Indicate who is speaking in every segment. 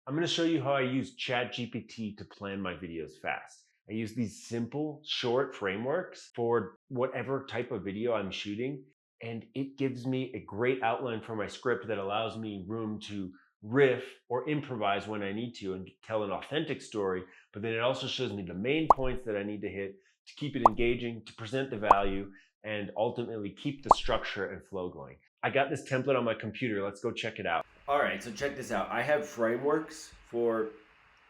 Speaker 1: I'm going to show you how I use ChatGPT to plan my videos fast. I use these simple, short frameworks for whatever type of video I'm shooting, and it gives me a great outline for my script that allows me room to riff or improvise when I need to and tell an authentic story. But then it also shows me the main points that I need to hit to keep it engaging, to present the value, and ultimately keep the structure and flow going. I got this template on my computer. Let's go check it out. All right, so check this out. I have frameworks for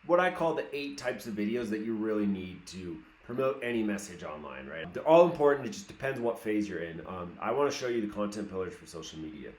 Speaker 1: what I call the 8 types of videos that you really need to promote any message online, right? They're all important. It just depends what phase you're in. I want to show you the content pillars for social media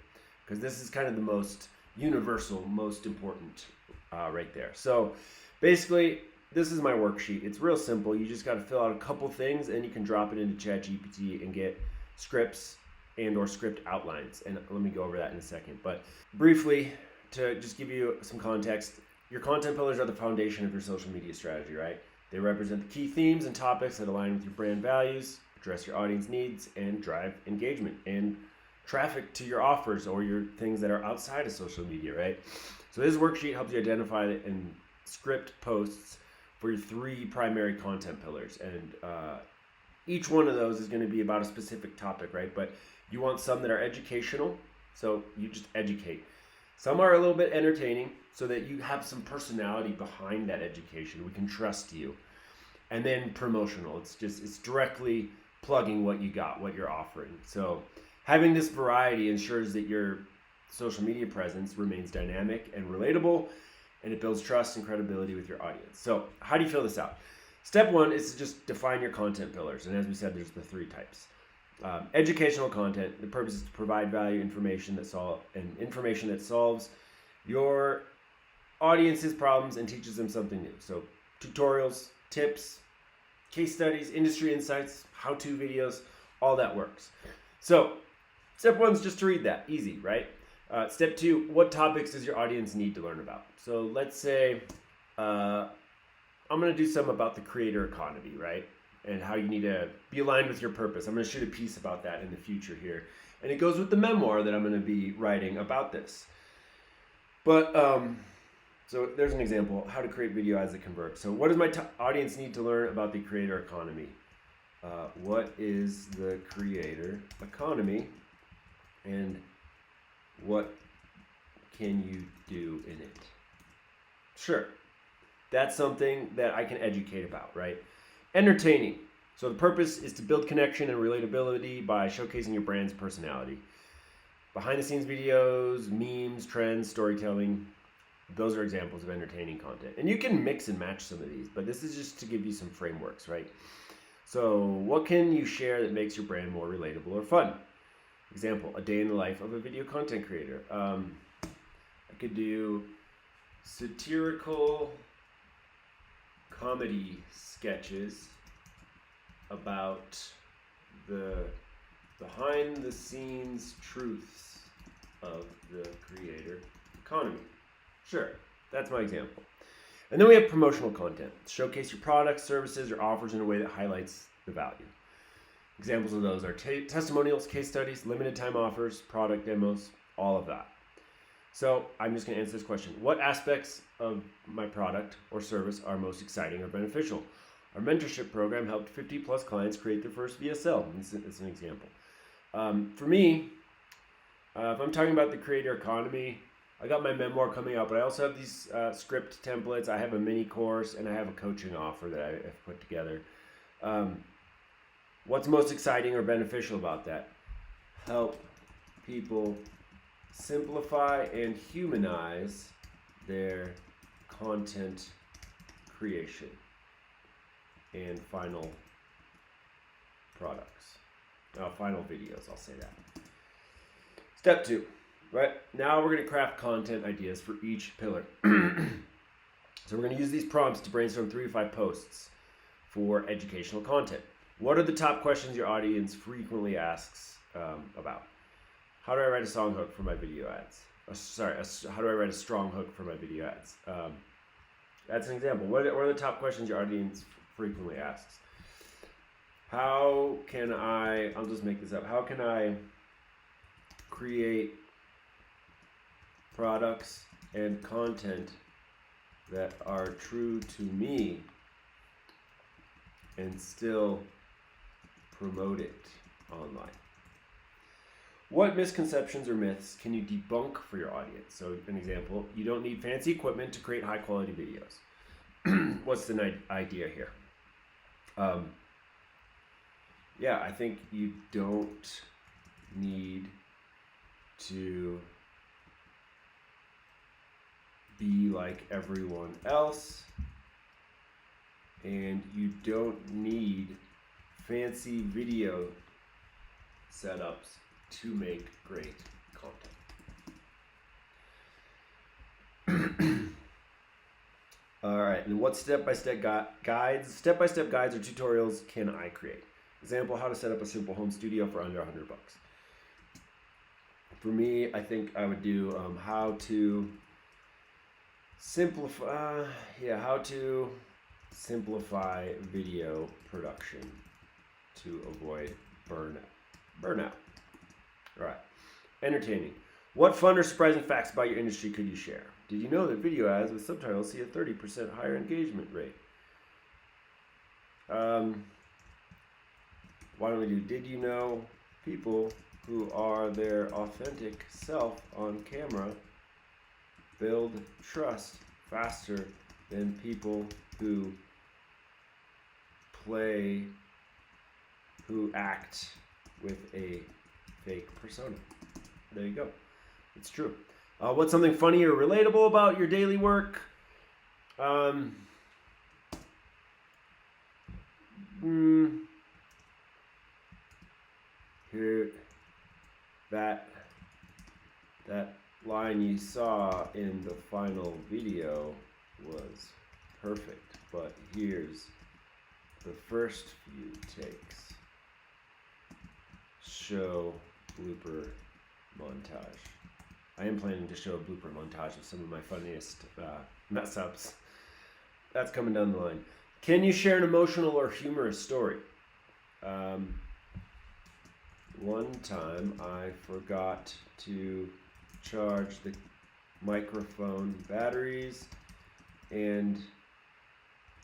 Speaker 1: because this is kind of the most universal, most important right there. So basically, this is my worksheet. It's real simple. You just got to fill out a couple things and you can drop it into ChatGPT and get scripts and or script outlines. And let me go over that in a second. But briefly, to just give you some context, your content pillars are the foundation of your social media strategy, right? They represent the key themes and topics that align with your brand values, address your audience needs, and drive engagement and traffic to your offers or your things that are outside of social media, right? So this worksheet helps you identify and script posts for your 3 primary content pillars. And each one of those is going to be about a specific topic, right? But you want some that are educational, so you just educate. Some are a little bit entertaining, so that you have some personality behind that education. We can trust you. And then promotional. It's directly plugging what you got, what you're offering. So having this variety ensures that your social media presence remains dynamic and relatable, and it builds trust and credibility with your audience. So how do you fill this out? Step 1 is to just define your content pillars. And as we said, there's the 3 types. Educational content. The purpose is to provide value, information that solves your audience's problems and teaches them something new. So tutorials, tips, case studies, industry insights, how-to videos, all that works. So step 1 is just to read that. Easy, right? Step 2, what topics does your audience need to learn about? So let's say I'm going to do some about the creator economy, right? And how you need to be aligned with your purpose. I'm going to shoot a piece about that in the future here. And it goes with the memoir that I'm going to be writing about this. But, so there's an example, how to create video ads that convert. So what does my audience need to learn about the creator economy? What is the creator economy and what can you do in it? Sure, that's something that I can educate about, right? Entertaining. So the purpose is to build connection and relatability by showcasing your brand's personality. Behind the scenes videos, memes, trends, storytelling, those are examples of entertaining content. And you can mix and match some of these, but this is just to give you some frameworks, right? So what can you share that makes your brand more relatable or fun? Example, a day in the life of a video content creator. I could do satirical comedy sketches about the behind the scenes truths of the creator economy. Sure, that's my example. And then we have promotional content. Showcase your products, services, or offers in a way that highlights the value. Examples of those are testimonials, case studies, limited time offers, product demos, all of that. So I'm just going to answer this question. What aspects of my product or service are most exciting or beneficial? Our mentorship program helped 50 plus clients create their first VSL. It's an example. For me, if I'm talking about the creator economy, I got my memoir coming out, but I also have these script templates. I have a mini course and I have a coaching offer that I've put together. What's most exciting or beneficial about that? Help people simplify and humanize their content creation and final products. Final videos, I'll say that. Step 2, right? Now we're going to craft content ideas for each pillar. So we're going to use these prompts to brainstorm 3 to 5 posts for educational content. What are the top questions your audience frequently asks about? How do I write a song hook for my video ads? How do I write a strong hook for my video ads? That's an example. What are the top questions your audience frequently asks? How can I'll just make this up. How can I create products and content
Speaker 2: that are true to me and still promote it online? What misconceptions or myths can you debunk for your audience? So an example, you don't need fancy equipment to create high quality videos. What's the idea here? Yeah, I think you don't need to be like everyone else, and you don't need fancy video setups to make great content. All right, and what step-by-step guides or tutorials can I create? Example, how to set up a simple home studio for under $100. For me, I think I would do how to simplify video production to avoid burnout. All right. Entertaining. What fun or surprising facts about your industry could you share? Did you know that video ads with subtitles see a 30% higher engagement rate? Why don't we do, did you know people who are their authentic self on camera build trust faster than people who act with a fake persona? There you go. It's true. What's something funny or relatable about your daily work? Here, that line you saw in the final video was perfect, but here's the first few takes. Show blooper montage. I am planning to show a blooper montage of some of my funniest mess ups. That's coming down the line. Can you share an emotional or humorous story? One time I forgot to charge the microphone batteries and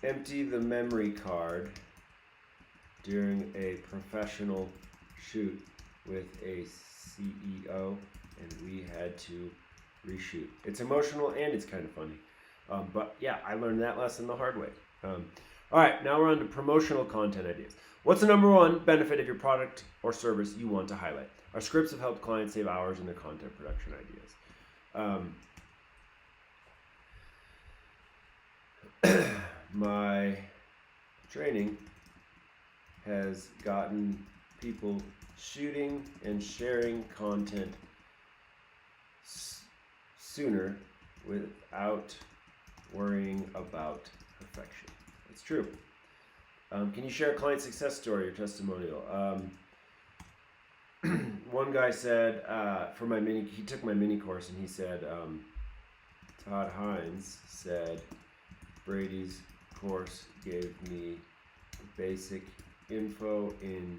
Speaker 2: empty the memory card during a professional shoot with a CEO, and we had to reshoot. It's emotional and it's kind of funny. But yeah, I learned that lesson the hard way. All right, now we're on to promotional content ideas. What's the number one benefit of your product or service you want to highlight? Our scripts have helped clients save hours in their content production ideas. My training has gotten people shooting and sharing content sooner without worrying about perfection. It's true. Can you share a client success story or testimonial? One guy said, he took my mini course, and he said, Todd Hines said, Brady's course gave me basic info in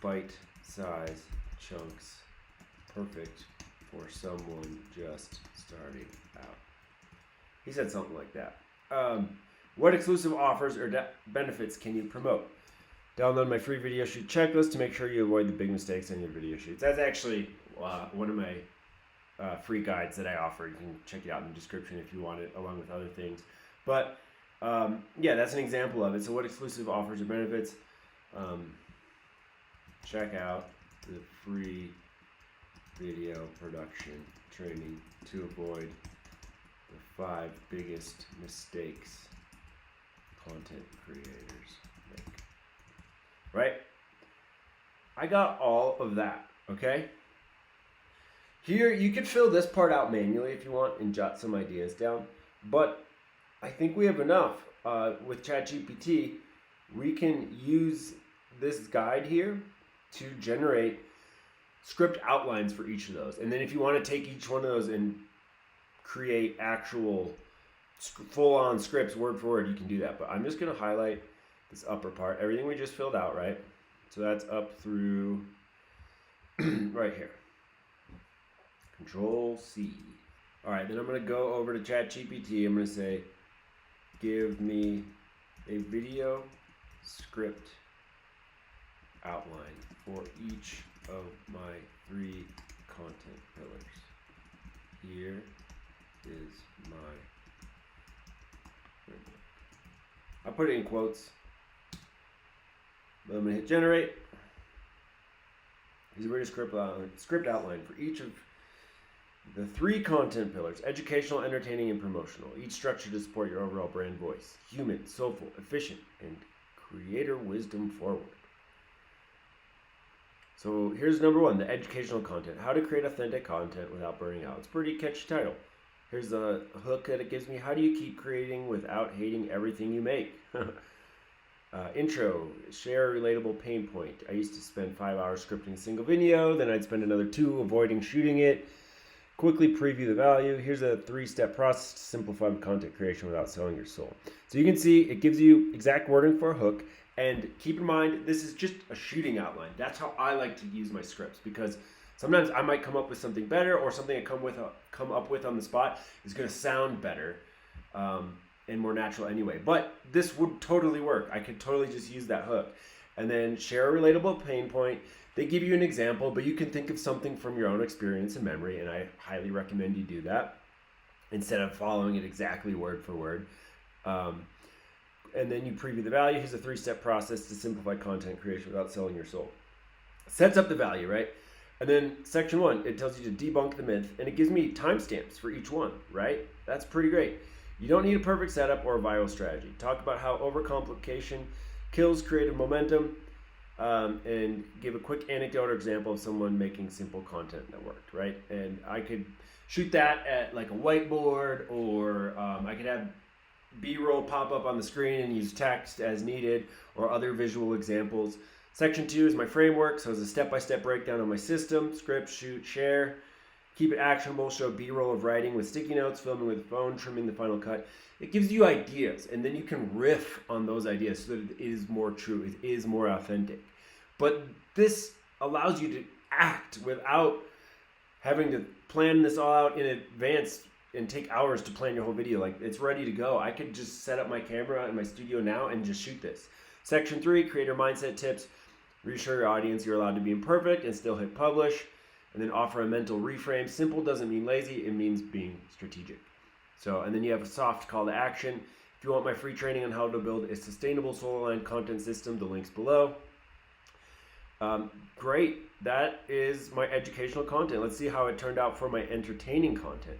Speaker 2: bite-sized chunks, perfect for someone just starting out. He said something like that. What exclusive offers or benefits can you promote? Download my free video shoot checklist to make sure you avoid the big mistakes on your video shoots. That's actually one of my free guides that I offer. You can check it out in the description if you want it, along with other things. But yeah, that's an example of it. So what exclusive offers or benefits? Check out the free video production training to avoid the 5 biggest mistakes content creators make. Right? I got all of that, okay? Here, you could fill this part out manually if you want and jot some ideas down, but I think we have enough. With ChatGPT, we can use this guide here to generate script outlines for each of those. And then if you want to take each one of those and create actual full-on scripts word for word, you can do that. But I'm just going to highlight this upper part, everything we just filled out, right? So that's up through right here. Control C. All right, then I'm going to go over to ChatGPT. I'm going to say, give me a video script outline for each of my 3 content pillars. Here is my framework. I'll put it in quotes. But I'm going to hit generate. Here's a video script outline for each of the 3 content pillars: educational, entertaining, and promotional. Each structured to support your overall brand voice. Human, soulful, efficient, and creator wisdom forward. So here's number 1, the educational content. How to create authentic content without burning out. It's a pretty catchy title. Here's the hook that it gives me. How do you keep creating without hating everything you make? Intro, share a relatable pain point. I used to spend 5 hours scripting a single video, then I'd spend another 2 avoiding shooting it. Quickly preview the value. Here's a 3-step process to simplify content creation without selling your soul. So you can see it gives you exact wording for a hook. And keep in mind, this is just a shooting outline. That's how I like to use my scripts, because sometimes I might come up with something better, or something I come up with on the spot is going to sound better and more natural anyway. But this would totally work. I could totally just use that hook. And then share a relatable pain point. They give you an example, but you can think of something from your own experience and memory, and I highly recommend you do that instead of following it exactly word for word. And then you preview the value. Here's a 3-step process to simplify content creation without selling your soul. Sets up the value, right? And then section 1, it tells you to debunk the myth, and it gives me timestamps for each one, right? That's pretty great. You don't need a perfect setup or a viral strategy. Talk about how overcomplication kills creative momentum, and give a quick anecdote or example of someone making simple content that worked, right? And I could shoot that at like a whiteboard, or I could have B-roll pop up on the screen and use text as needed, or other visual examples. Section 2 is my framework, so it's a step-by-step breakdown of my system: script, shoot, share. Keep it actionable, show B-roll of writing with sticky notes, filming with a phone, trimming the final cut. It gives you ideas, and then you can riff on those ideas so that it is more true, it is more authentic. But this allows you to act without having to plan this all out in advance and take hours to plan your whole video. Like, it's ready to go. I could just set up my camera in my studio now and just shoot this. Section 3, creator mindset tips. Reassure your audience you're allowed to be imperfect and still hit publish. And then offer a mental reframe. Simple doesn't mean lazy, it means being strategic. So, and then you have a soft call to action. If you want my free training on how to build a sustainable soul-aligned content system, the link's below. Great, that is my educational content. Let's see how it turned out for my entertaining content.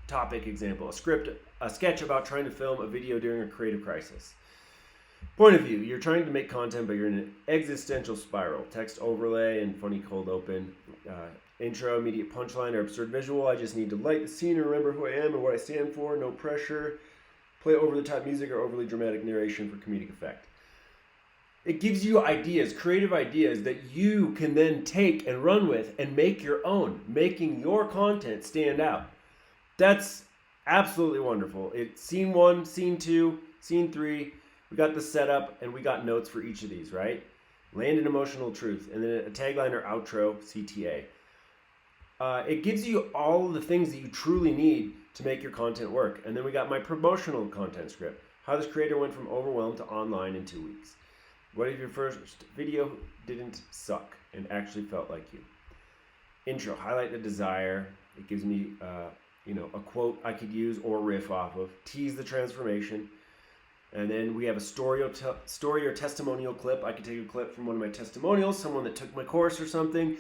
Speaker 2: Topic example: a sketch about trying to film a video during a creative crisis. Point of view: you're trying to make content, but you're in an existential spiral. Text overlay and funny cold open. Intro, immediate punchline, or absurd visual. I just need to light the scene and remember who I am and what I stand for. No pressure. Play over-the-top music or overly dramatic narration for comedic effect. It gives you ideas, creative ideas that you can then take and run with and make your own, making your content stand out. That's absolutely wonderful. It's scene 1, scene 2, scene 3. We got the setup and we got notes for each of these, right? Land an emotional truth, and then a tagline or outro, CTA. It gives you all the things that you truly need to make your content work. And then we got my promotional content script. How this creator went from overwhelmed to online in 2 weeks. What if your first video didn't suck and actually felt like you? Intro, highlight the desire. It gives me a quote I could use or riff off of. Tease the transformation. And then we have a story or testimonial clip. I could take a clip from one of my testimonials, someone that took my course or something.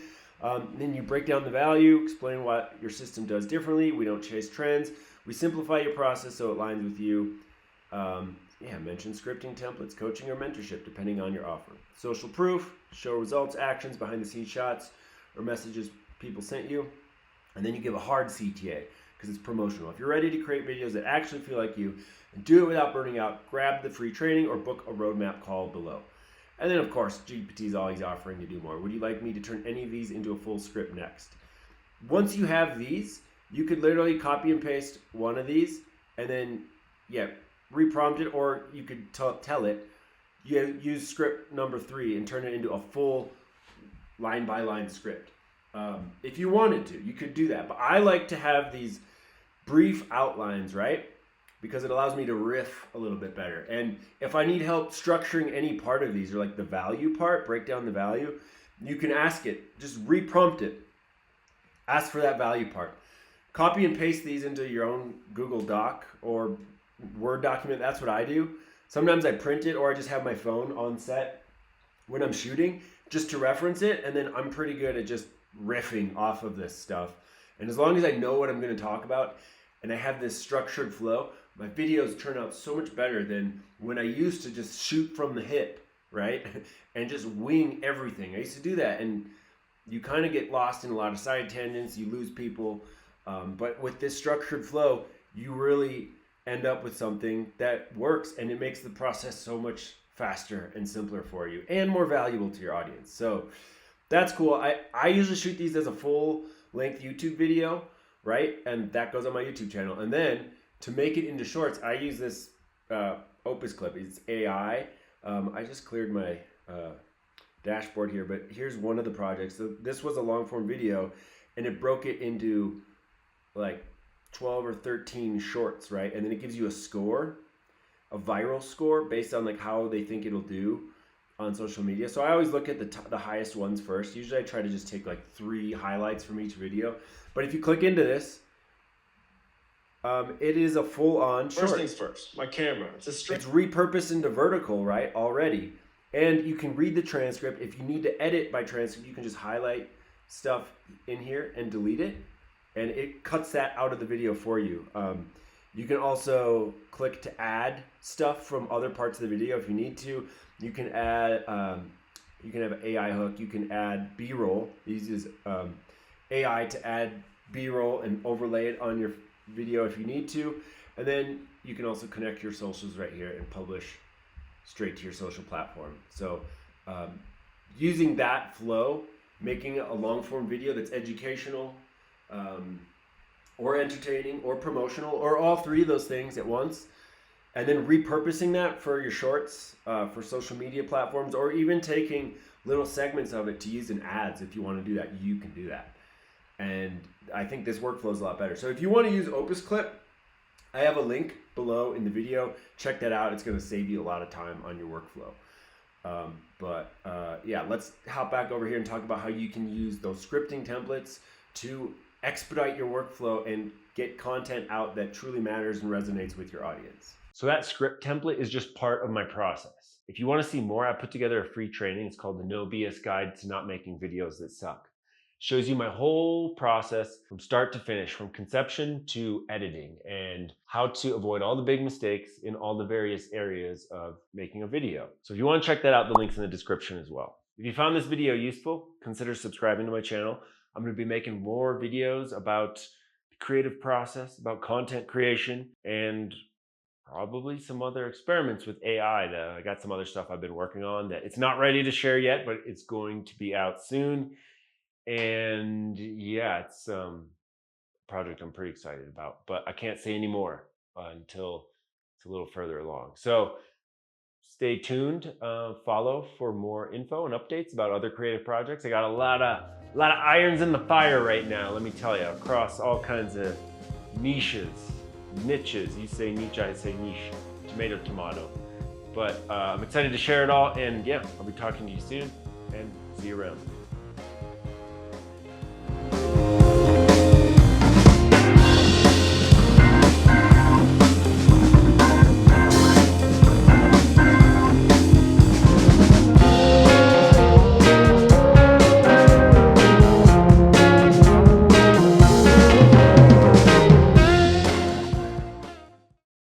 Speaker 2: Then you break down the value, explain what your system does differently. We don't chase trends. We simplify your process so it aligns with you. Mention scripting templates, coaching, or mentorship, depending on your offer. Social proof, show results, actions, behind-the-scenes shots, or messages people sent you. And then you give a hard CTA, because it's promotional. If you're ready to create videos that actually feel like you, and do it without burning out, grab the free training or book a roadmap call below. And then, of course, GPT is always offering to do more. Would you like me to turn any of these into a full script next? Once you have these, you could literally copy and paste one of these, and then, reprompt it, or you could tell it, use script number 3 and turn it into a full line-by-line script. If you wanted to, you could do that. But I like to have these brief outlines, right? Because it allows me to riff a little bit better. And if I need help structuring any part of these, or like the value part, break down the value, you can ask it, just re-prompt it. Ask for that value part. Copy and paste these into your own Google Doc or Word document. That's what I do. Sometimes I print it, or I just have my phone on set when I'm shooting just to reference it. And then I'm pretty good at just riffing off of this stuff. And as long as I know what I'm going to talk about and I have this structured flow, my videos turn out so much better than when I used to just shoot from the hip, right? And just wing everything. I used to do that, and you kind of get lost in a lot of side tangents, you lose people. But with this structured flow, you really end up with something that works, and it makes the process so much faster and simpler for you and more valuable to your audience. So that's cool. I usually shoot these as a full length YouTube video, right? And that goes on my YouTube channel. And then to make it into shorts, I use this OpusClip. It's AI. I just cleared my dashboard here, but here's one of the projects. So this was a long form video, and it broke it into like 12 or 13 shorts, right? And then it gives you a score, a viral score based on like how they think it'll do on social media. So I always look at the highest ones first. Usually I try to just take like 3 highlights from each video. But if you click into this, it is a full-on short.
Speaker 3: First things first, my camera.
Speaker 2: It's repurposed into vertical, right, already. And you can read the transcript. If you need to edit by transcript, you can just highlight stuff in here and delete it. And it cuts that out of the video for you. You can also click to add stuff from other parts of the video if you need to. You can add, you can have an AI hook. You can add B-roll. It uses AI to add B-roll and overlay it on your video if you need to. And then you can also connect your socials right here and publish straight to your social platform. So using that flow, making a long form video that's educational, or entertaining or promotional, or all 3 of those things at once, and then repurposing that for your shorts, for social media platforms, or even taking little segments of it to use in ads. If you want to do that, you can do that. And I think this workflow is a lot better. So if you want to use OpusClip, I have a link below in the video. Check that out. It's going to save you a lot of time on your workflow. Yeah, let's hop back over here and talk about how you can use those scripting templates to expedite your workflow and get content out that truly matters and resonates with your audience.
Speaker 1: So that script template is just part of my process. If you want to see more, I put together a free training. It's called the No BS Guide to Not Making Videos That Suck. It shows you my whole process from start to finish, from conception to editing, and how to avoid all the big mistakes in all the various areas of making a video. So if you want to check that out, the link's in the description as well. If you found this video useful, consider subscribing to my channel. I'm going to be making more videos about the creative process, about content creation, and probably some other experiments with AI. I got some other stuff I've been working on that it's not ready to share yet, but it's going to be out soon. And yeah, it's a project I'm pretty excited about, but I can't say any more until it's a little further along. So stay tuned, follow for more info and updates about other creative projects. I got a lot of irons in the fire right now, let me tell you, across all kinds of niches. You say niche, I say niche. Tomato. But I'm excited to share it all, and yeah, I'll be talking to you soon, and see you around.